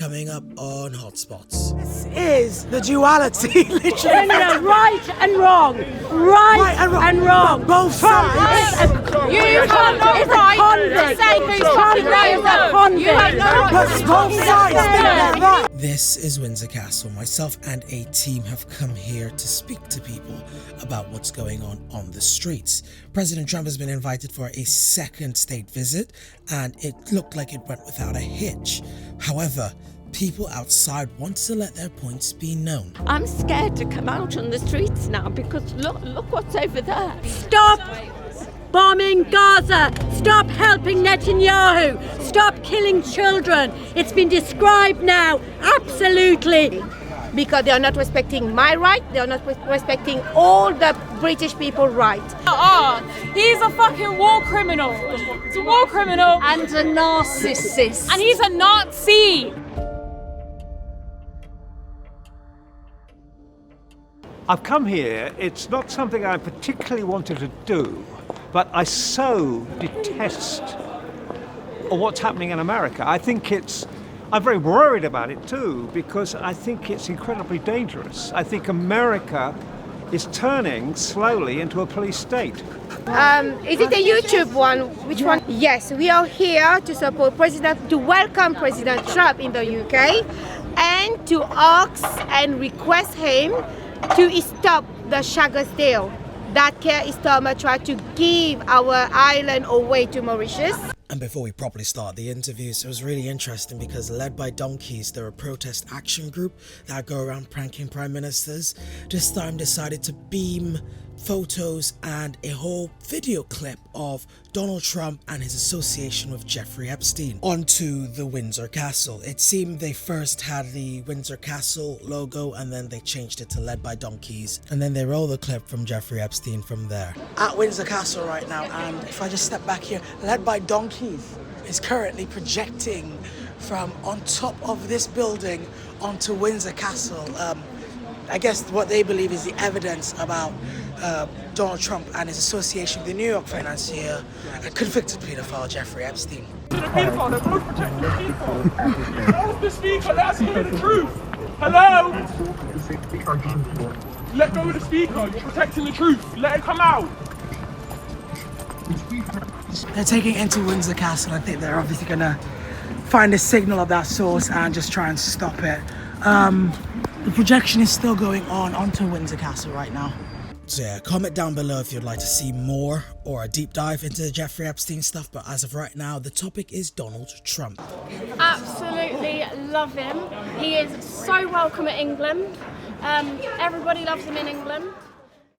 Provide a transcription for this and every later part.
coming up on Hotspots. This is the duality, literally. No, right and wrong. Right and wrong. No, both sides. You can't not right to say who's fucking right and wrong. You have no right. But both sides think they're right. This is Windsor Castle. Myself and a team have come here to speak to people about what's going on the streets. President Trump has been invited for a second state visit, and it looked like it went without a hitch. However, people outside want to let their points be known. I'm scared to come out on the streets now because look what's over there. Stop bombing Gaza. Stop helping Netanyahu. Stop killing children. It's been described now, absolutely. Because they are not respecting my right, they are not respecting all the British people's right. He's a fucking war criminal. He's a war criminal. And a narcissist. And he's a Nazi. I've come here, it's not something I particularly wanted to do, but I so detest what's happening in America. I'm very worried about it too, because I think it's incredibly dangerous. I think America is turning slowly into a police state. Is it a YouTube one? Which one? Yes, we are here to support to welcome President Trump in the UK and to ask and request him to stop the Shaggers deal that Keir Starmer tried to give our island away to Mauritius. And before we properly start the interviews, it was really interesting because led by donkeys, they're a protest action group that go around pranking prime ministers. This time decided to beam photos and a whole video clip of Donald Trump and his association with Jeffrey Epstein onto the Windsor Castle. It seemed they first had the Windsor Castle logo and then they changed it to led by donkeys, and then they roll the clip from Jeffrey Epstein from there. At Windsor Castle right now, and if I just step back here, led by donkeys is currently projecting from on top of this building onto Windsor Castle. I guess what they believe is the evidence about Donald Trump and his association with the New York financier and convicted paedophile Jeffrey Epstein. The paedophile, they're both protecting the paedophile. How's the speaker? Let's hear the truth. Hello? Let go of the speaker. You're protecting the truth. Let it come out. They're taking it into Windsor Castle. I think they're obviously going to find a signal of that source and just try and stop it. The projection is still going on onto Windsor Castle right now. So yeah, comment down below if you'd like to see more or a deep dive into the Jeffrey Epstein stuff, but as of right now, the topic is Donald Trump. Absolutely love him. He is so welcome at England. Everybody loves him in England.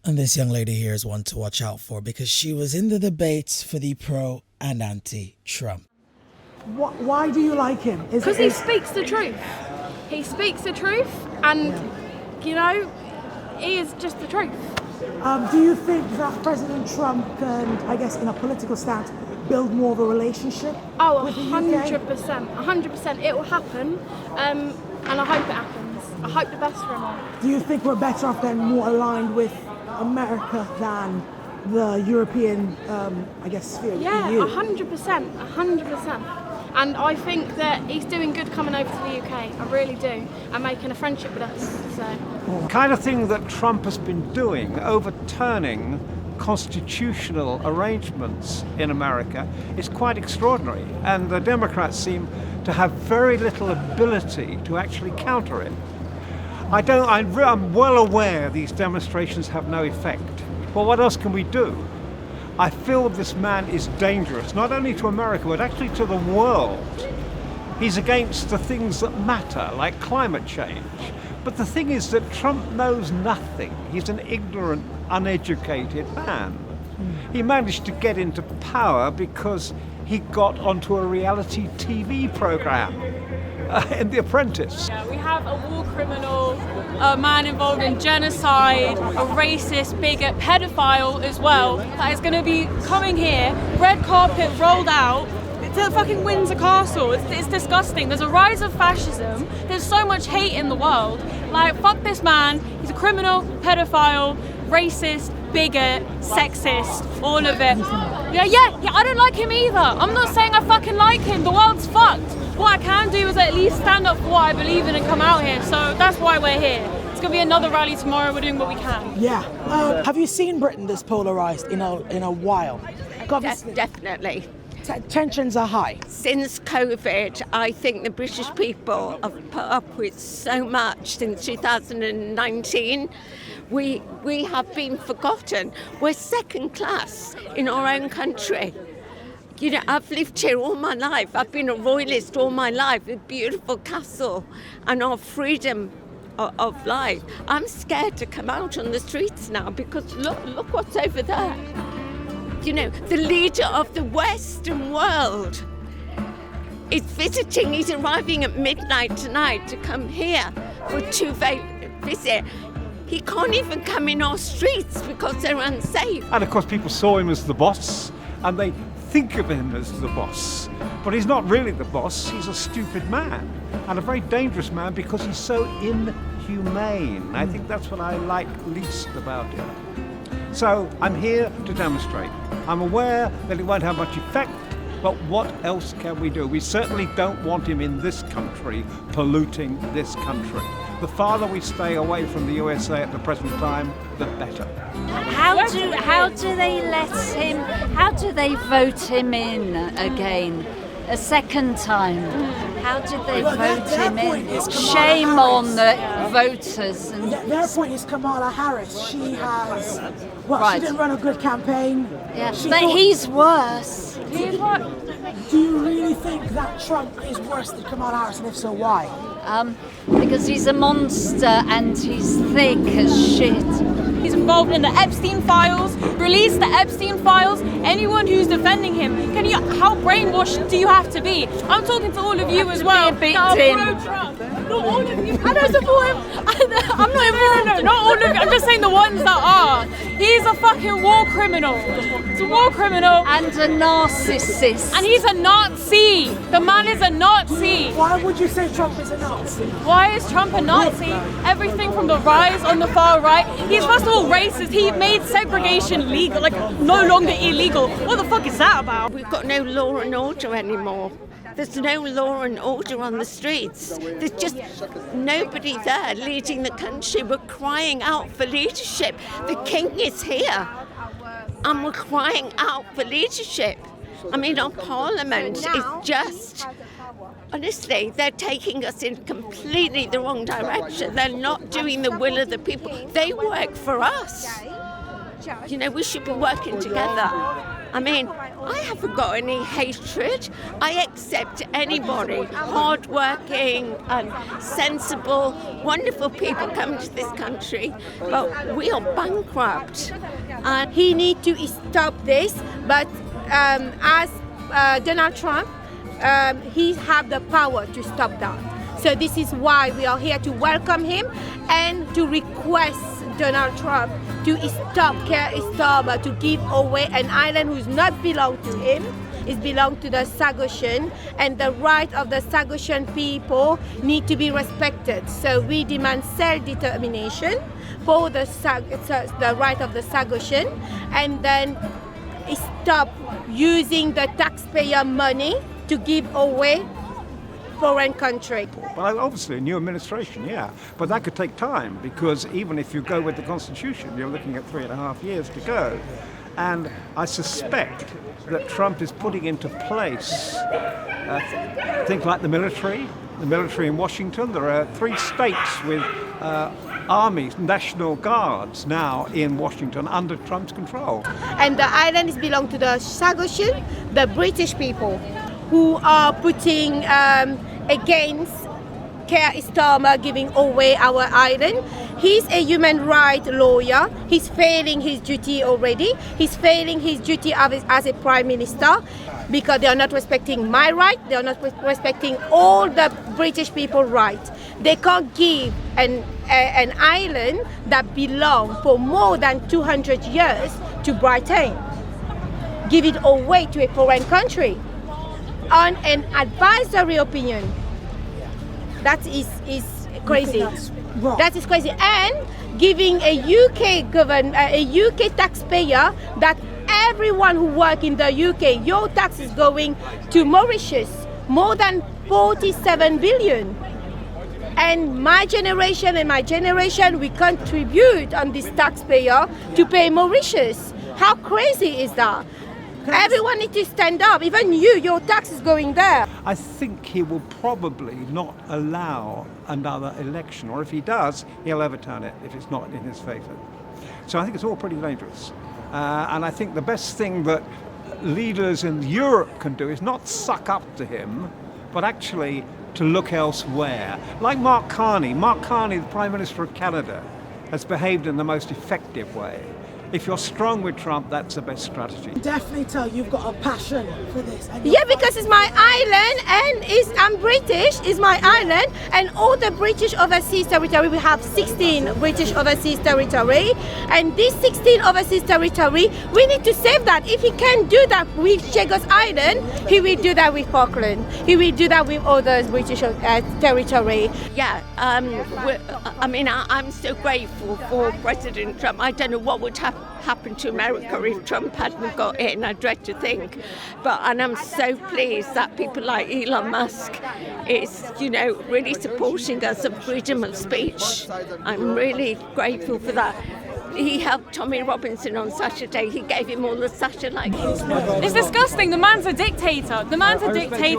And this young lady here is one to watch out for because she was in the debates for the pro and anti-Trump. Why do you like him? Because he speaks the truth. He speaks the truth, and you know, he is just the truth. Do you think that President Trump can, I guess, in a political stance, build more of a relationship? Oh, with the UK? 100%. It will happen, and I hope it happens. I hope the best for him all. Do you think we're better off then, more aligned with America than the European, I guess, sphere? Yeah, EU? 100%. And I think that he's doing good coming over to the UK. I really do. And making a friendship with us. So. The kind of thing that Trump has been doing, overturning constitutional arrangements in America, is quite extraordinary. And the Democrats seem to have very little ability to actually counter it. I'm well aware these demonstrations have no effect. Well, what else can we do? I feel this man is dangerous, not only to America, but actually to the world. He's against the things that matter, like climate change. But the thing is that Trump knows nothing. He's an ignorant, uneducated man. He managed to get into power because he got onto a reality TV program in The Apprentice. Yeah, we have a war criminal, a man involved in genocide, a racist, bigot, pedophile as well, that is going to be coming here, red carpet rolled out, to fucking Windsor Castle. It's disgusting. There's a rise of fascism. There's so much hate in the world. Like, fuck this man. He's a criminal, pedophile, racist, bigot, sexist, all of it. Yeah, I don't like him either. I'm not saying I fucking like him. The world's fucked. what I can do is at least stand up for what I believe in and come out here. So that's why we're here. It's going to be another rally tomorrow. We're doing what we can. Yeah. Have you seen Britain this polarised in a while? Obviously, Definitely. tensions are high. Since COVID, I think the British people have put up with so much since 2019. We have been forgotten. We're second class in our own country. You know, I've lived here all my life. I've been a royalist all my life, a beautiful castle and our freedom of life. I'm scared to come out on the streets now because look what's over there. You know, the leader of the Western world is visiting. He's arriving at midnight tonight to come here for a visit. He can't even come in our streets because they're unsafe. And of course, people saw him as the boss, and they think of him as the boss. But he's not really the boss. He's a stupid man, and a very dangerous man because he's so inhumane. I think that's what I like least about him. So I'm here to demonstrate. I'm aware that it won't have much effect, but what else can we do? We certainly don't want him in this country, polluting this country. The farther we stay away from the USA at the present time, the better. How do they let him? How do they vote him in again, a second time? How did they vote him in? Shame on the voters. And Their point is Kamala Harris. She has, Right. she didn't run a good campaign. yeah, She but thought- he's worse. Do you really think that Trump is worse than Kamala Harris, and if so, why? Because he's a monster and he's thick as shit. He's involved in the Epstein files. Release the Epstein files. Anyone who's defending him, how brainwashed do you have to be? I'm talking to all of you as well. Be a that are victim. pro-Trump. Not all of you. I don't support him. I'm not even. No, not all of you. I'm just saying the ones that are. He's a fucking war criminal. He's a war criminal. And a narcissist. And he's a Nazi. The man is a Nazi. Why would you say Trump is a Nazi? Why is Trump a Nazi? Everything from the rise on the far right. He's first of all racist. He made segregation legal, like no longer illegal. What the fuck is that about? We've got no law and order anymore. There's no law and order on the streets. There's just nobody there leading the country. We're crying out for leadership. The king is here, and we're crying out for leadership. I mean, our parliament is just... Honestly, they're taking us in completely the wrong direction. They're not doing the will of the people. They work for us. You know, we should be working together. I mean, I haven't got any hatred. I accept anybody, hardworking and sensible, wonderful people come to this country, but we are bankrupt. And he needs to stop this, but as Donald Trump, he have the power to stop that. So this is why we are here to welcome him and to request Donald Trump to stop Keir Starmer to give away an island who's not belong to him. It belongs to the Sagosian, and the right of the Sagosian people need to be respected. So we demand self-determination for the right of the Sagosian, and then stop using the taxpayer money to give away foreign country. Well, obviously a new administration, yeah, but that could take time because even if you go with the Constitution, you're looking at 3.5 years to go. And I suspect that Trump is putting into place things like the military in Washington. There are 3 states with armies, National Guards now in Washington under Trump's control. And the islands belong to the Sagosian, the British people, who are putting against Keir Starmer giving away our island. He's a human rights lawyer. He's failing his duty already. He's failing his duty as a prime minister because they are not respecting my right. They are not respecting all the British people's rights. They can't give an island that belonged for more than 200 years to Britain. Give it away to a foreign country on an advisory opinion. That is crazy. That is crazy. And giving a UK taxpayer that everyone who work in the UK, your tax is going to Mauritius. More than 47 billion. And my generation, we contribute on this taxpayer to pay Mauritius. How crazy is that? Everyone needs to stand up. Even you, your tax is going there. I think he will probably not allow another election, or if he does, he'll overturn it if it's not in his favour. So I think it's all pretty dangerous. And I think the best thing that leaders in Europe can do is not suck up to him, but actually to look elsewhere. Like Mark Carney, the Prime Minister of Canada, has behaved in the most effective way. If you're strong with Trump, that's the best strategy. Definitely tell you've got a passion for this. Yeah, because it's my island and I'm British, it's my island, and all the British overseas territory, we have 16 British overseas territory, and this 16 overseas territory, we need to save that. If he can do that with Chagos Island, he will do that with Falkland. He will do that with other British territory. Yeah, I'm so grateful for President Trump. I don't know what would happen to America if Trump hadn't got in, I dread to think. And I'm so pleased that people like Elon Musk is, really supporting us of freedom of speech. I'm really grateful for that. He helped Tommy Robinson on Saturday. He gave him all the satellites. It's disgusting. The man's a dictator.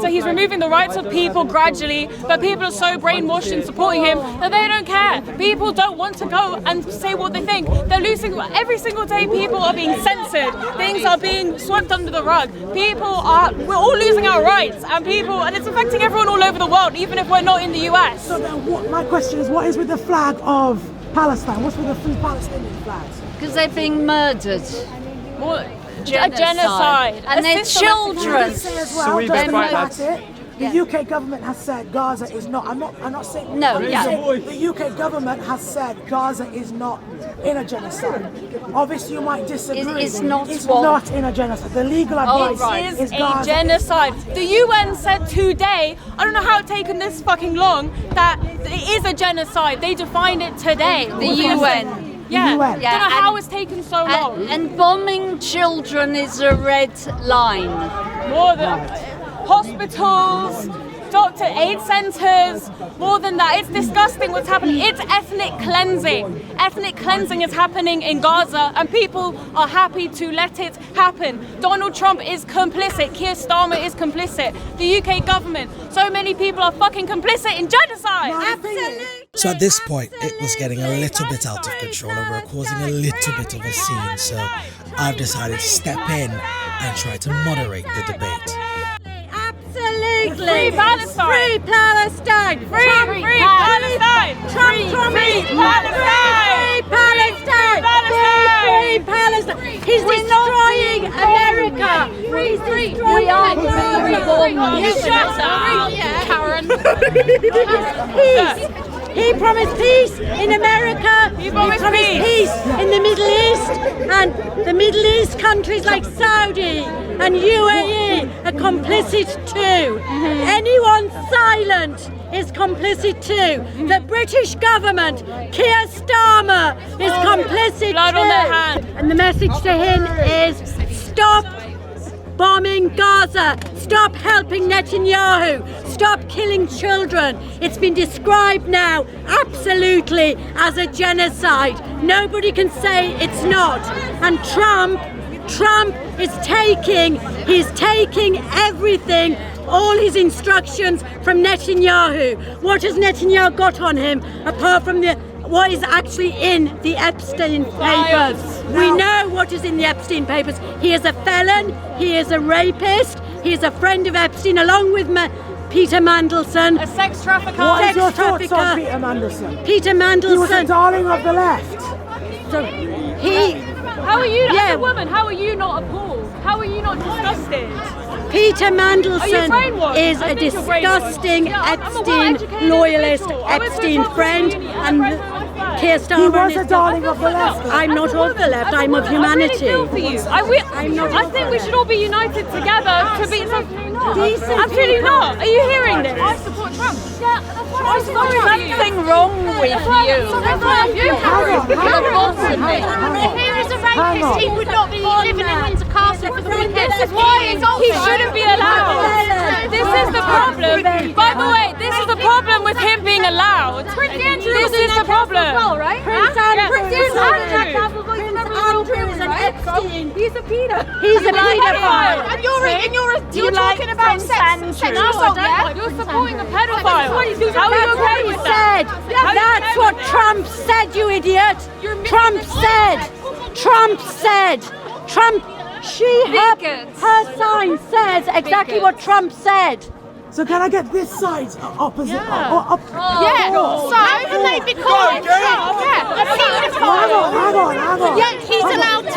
He's removing the rights of people gradually, but people are so brainwashed in supporting him that they don't care. People don't want to go and say what they think. They're losing every single day. People are being censored. Things are being swept under the rug. We're all losing our rights, and it's affecting everyone all over the world, even if we're not in the US. So then my question is, what is with the flag of Palestine? What's with the three Palestinian flags? Because they're being murdered. Genocide. And their children. So we've been The UK government has said Gaza is not. I'm not saying. No, The UK government has said Gaza is not in a genocide. Obviously, you might disagree. It's not in a genocide. The legal advice is a genocide. The UN said today. I don't know how it's taken this fucking long. That it is a genocide. They defined it today. The UN. Yeah. UN. I don't know how it's taken so long. And bombing children is a red line. More than hospitals, aid centres, more than that. It's disgusting what's happening. It's ethnic cleansing. Ethnic cleansing is happening in Gaza, and people are happy to let it happen. Donald Trump is complicit. Keir Starmer is complicit. The UK government. So many people are fucking complicit in genocide. Absolutely. So at this point, it was getting a little bit out of control and we were causing a little bit of a scene. So I've decided to step in and try to moderate the debate. Absolutely. Free Palestine. Free Palestine. Free Palestine. Free Palestine. Free Palestine. He's destroying America. We are Karen. Peace. He promised peace in America. He promised peace in the Middle East, and the Middle East countries like Saudi and UAE are complicit too. Anyone silent is complicit too. The British government, Keir Starmer, is complicit blood too. on their hand. And the message to him is stop bombing Gaza, stop helping Netanyahu, stop killing children. It's been described now absolutely as a genocide. Nobody can say it's not. And Trump is taking everything, all his instructions from Netanyahu. What has Netanyahu got on him apart from what is actually in the Epstein papers? We know what is in the Epstein papers. He is a felon, he is a rapist, he is a friend of Epstein along with Peter Mandelson. A sex trafficker. What is your thoughts on Peter Mandelson? Peter Mandelson. He was a darling of the left. So How are you, as a woman, how are you not appalled? How are you not disgusted? Peter Mandelson brainwashed? is I a think you're brainwashed. disgusting Yeah, I'm a Epstein well-educated loyalist, individual. I went to Epstein Trump friend, uni. and I read my flag. Keir He Starmer was a darling of the left. I'm not of the left, I'm of humanity. I really feel for you. I think we should all be united together to be Absolutely not. Are you hearing this? I support Trump. Yeah, that's why I'm sorry Something wrong with you. That's why I'm You're rotten. If he was a rapist, he would not be living in Windsor Castle for the weekend. This is why he shouldn't be allowed. This is the problem. By the way, this is the problem with him being allowed. This is the problem. Right? Prince Andrew. And Epstein. He's a pedo. He's a pedophile. And you're talking about sexual assault, yeah? You're supporting a pedophile. How are you okay with that? That's what Trump said, you idiot. Trump said. Her sign says exactly what Trump said. So can I get this side's opposite? So can they be calling Trump a pedophile? Hang on. Yet he's allowed to.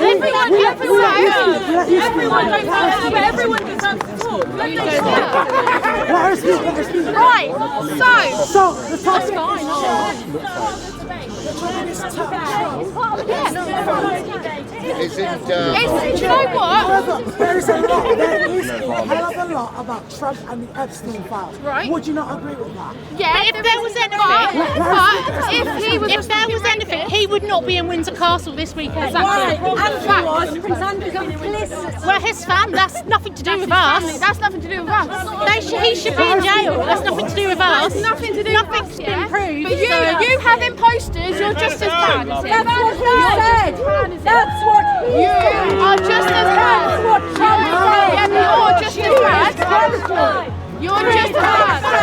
Everyone deserves to talk. Let her speak. Right, So the topic do you know what? there is a hell of a lot about Trump and the Epstein files. Right. Would you not agree with that? Yeah, if there was anything, he would not be in Windsor Castle this weekend. Prince Andrew's complicit. Well, his fam, that's nothing to do with us. That's nothing to do with us. He should be in jail. That's nothing to do with us. Nothing to do Nothing's been proved. But you having posters, you're just as bad. That's what he said. That's what he said. You are just as bad. That's what Trump said. Yeah, but you're just as bad. You're just as bad.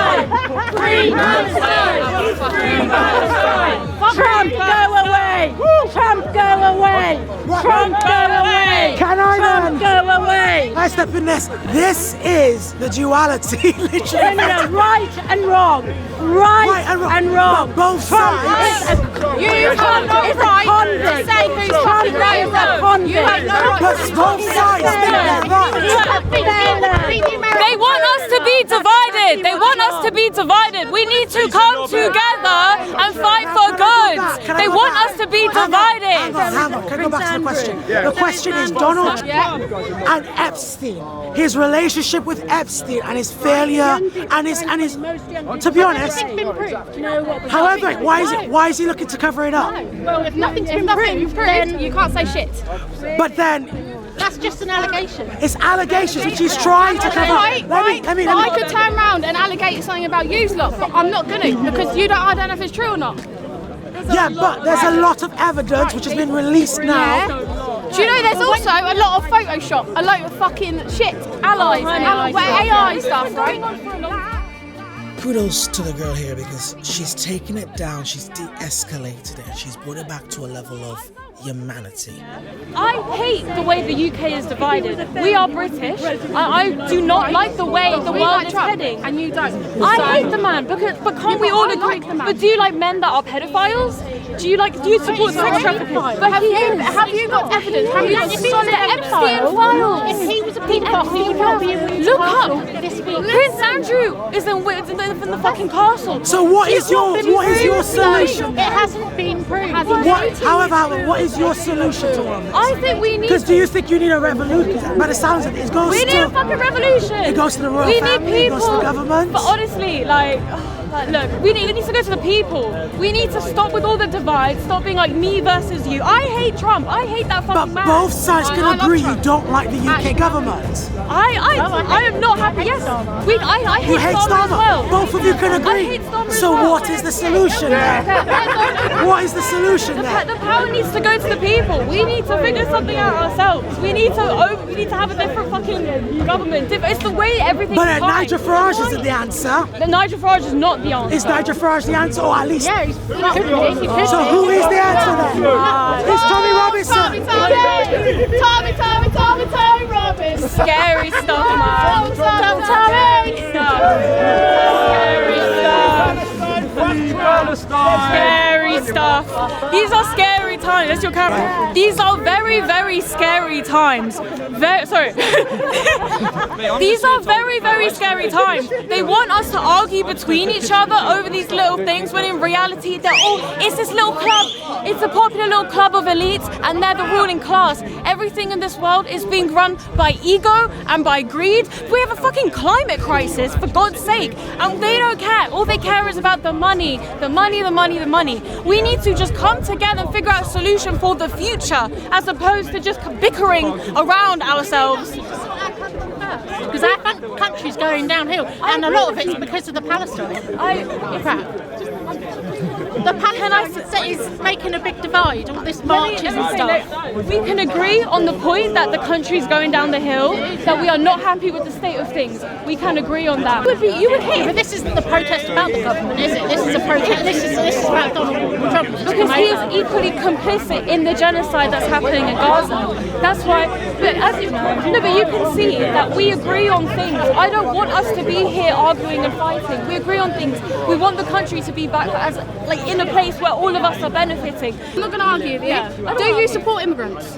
Trump, go away! Trump, go away! Trump, go away! Can I Trump, go away! I step in this. This is the duality, literally. No, right and wrong. Right and wrong. But both sides. You have no right to say who's fucking right and wrong. You have no right. But both sides think they're right. They want us to be divided. They want us to be divided. We need to come together and fight for goods. They want us to be divided. Hang on. Can I go back to the question? The question is Donald Trump and Epstein. His relationship with Epstein and his failure and his to be honest. However, why is he looking to cover it up? Well, if nothing's been proved, then you can't say shit. But then That's just an allegation. it's allegations which he's trying to cover up. Let me. I could turn around and allegate something about you lot, but I'm not gonna because I don't know if it's true or not. Yeah, but there's a lot of evidence which has been released now. Do you know there's also a lot of Photoshop, a lot of fucking shit, AI stuff, right? Kudos to the girl here because she's taken it down, she's de-escalated it, and she's brought it back to a level of humanity. I hate the way the UK is divided. We are British. I do not like the way the world is heading. And you don't. I hate the man but can't we all agree? But do you like men that are pedophiles? Do you support sex trafficking? But have you got evidence? Have you got solid Epstein files? If he was a pedophile, he would not be in Windsor Look Castle up. this week. Prince Andrew is in the fucking castle. So what is your solution? It hasn't been proved. However, what is your solution to all this? I think we need. Because do you think you need a revolution? By the sounds of it, it goes We to need a fucking revolution. It goes to the royal we family, need it goes to people. the government. But honestly, look, it needs to go to the people. We need to stop with all the divides. Stop being like me versus you. I hate Trump. I hate that fucking But man. both sides I can love agree you Trump. don't like the UK government. I am not happy. Yes, I hate You hate Starmer as Starmer. well. Both of you can I agree. hate Starmer as So well. what is the solution then? What is the solution then? The power needs to go to the people. We need to figure something out ourselves. We need to have a different fucking government. It's the way everything. But Nigel Farage isn't the answer. Nigel Farage is not the answer. Is Nigel Farage the answer, or at least? Yeah, he could be. So who is the answer then? It's Tommy Robinson. Tommy Robinson. Scary stuff, man. Tommy. Scary stuff. Scary stuff. These are scary times. That's your camera. These are very, very scary times. Sorry. These are very, very scary times. They want us to argue between each other over these little things when in reality it's this little club. It's a popular little club of elites and they're the ruling class. Everything in this world is being run by ego and by greed. We have a fucking climate crisis, for God's sake. And they don't care. All they care is about the money. The money, the money, the money. We need to just come together and figure out solution for the future, as opposed to just bickering around ourselves. Because our country's going downhill, and a lot of it's because of the Palestine. Crap. The Palestine is making a big divide, all this marches and stuff. We can agree on the point that the country's going down the hill, that we are not happy with the state of things. We can agree on that. You would hate, but this isn't the protest about the government, is it? This is a protest. This is about Donald Trump. Because he is equally complicit in the genocide that's happening in Gaza. That's why. But you can see that we agree on things. I don't want us to be here arguing and fighting. We agree on things. We want the country to be back as in a place where all of us are benefiting. I'm not going to argue with you. Do you support immigrants?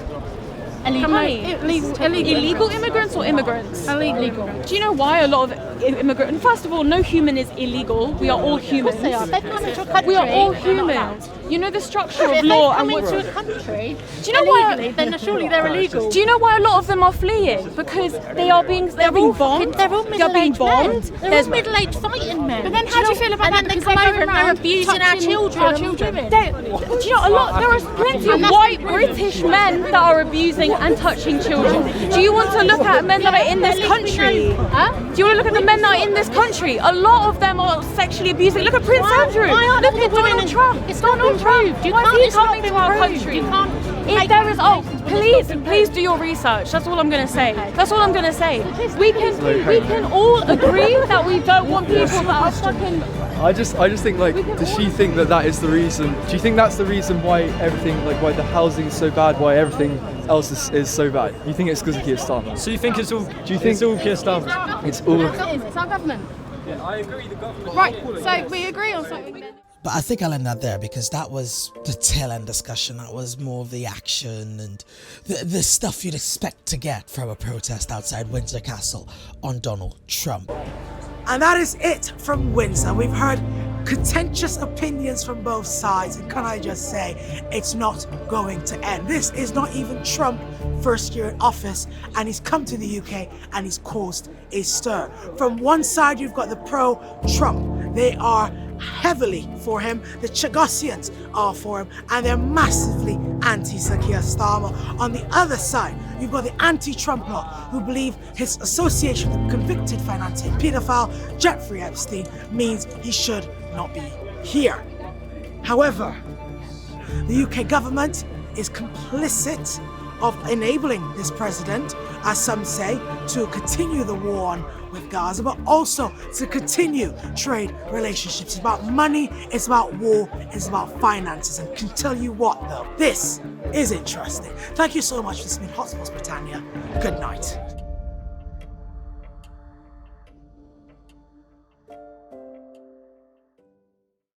Illegal immigrants or immigrants? Illegal. Do you know why a lot of immigrants? First of all, no human is illegal. We are all humans. Of course they are. They come into a country. We are all humans. You know the structure of law and what. If they come into a country, do you know why? Then surely they're illegal. Do you know why a lot of them are fleeing? Because they're being bombed. They're all middle-aged men. They're all middle-aged fighting men. But then how do you feel about that? And then they come over and they're abusing our children. Do you know a lot? There are plenty of white British men that are abusing and touching children. Do you want to look at men that are in this country? Do you want to look at the men that are in this country? A lot of them are sexually abusing. Look at Prince Andrew. Look at Donald Trump. It's not Trump. Why is he coming to our country? If there is, please do your research. That's all I'm going to say. That's all I'm going to say. We can all agree that we don't want people that are fucking. I just think, like, does she think that is the reason? Do you think that's the reason why everything, like, why the housing is so bad, why everything else is so bad? You think it's because of Keir Starmer? So you think it's all? Do you think it's all Keir Starmer? It's all. It's our government. Yeah, I agree. The government. Right. So we agree on something. But I think I'll end that there because that was the tail end discussion. That was more of the action and the stuff you'd expect to get from a protest outside Windsor Castle on Donald Trump. And that is it from Windsor. We've heard contentious opinions from both sides, and can I just say, it's not going to end. This is not even Trump first year in office, and he's come to the UK and he's caused a stir. From one side, you've got the pro-Trump. They are heavily for him. The Chagossians are for him, and they're massively anti-Sir Keir Starmer. On the other side, you've got the anti-Trump lot who believe his association with convicted financial pedophile Jeffrey Epstein means he should not be here. However, the UK government is complicit of enabling this president, as some say, to continue the war on with Gaza, but also to continue trade relationships. It's about money, it's about war, it's about finances. And can tell you what though, this is interesting. Thank you so much for this. This has been Hotspots Britannia. Good night.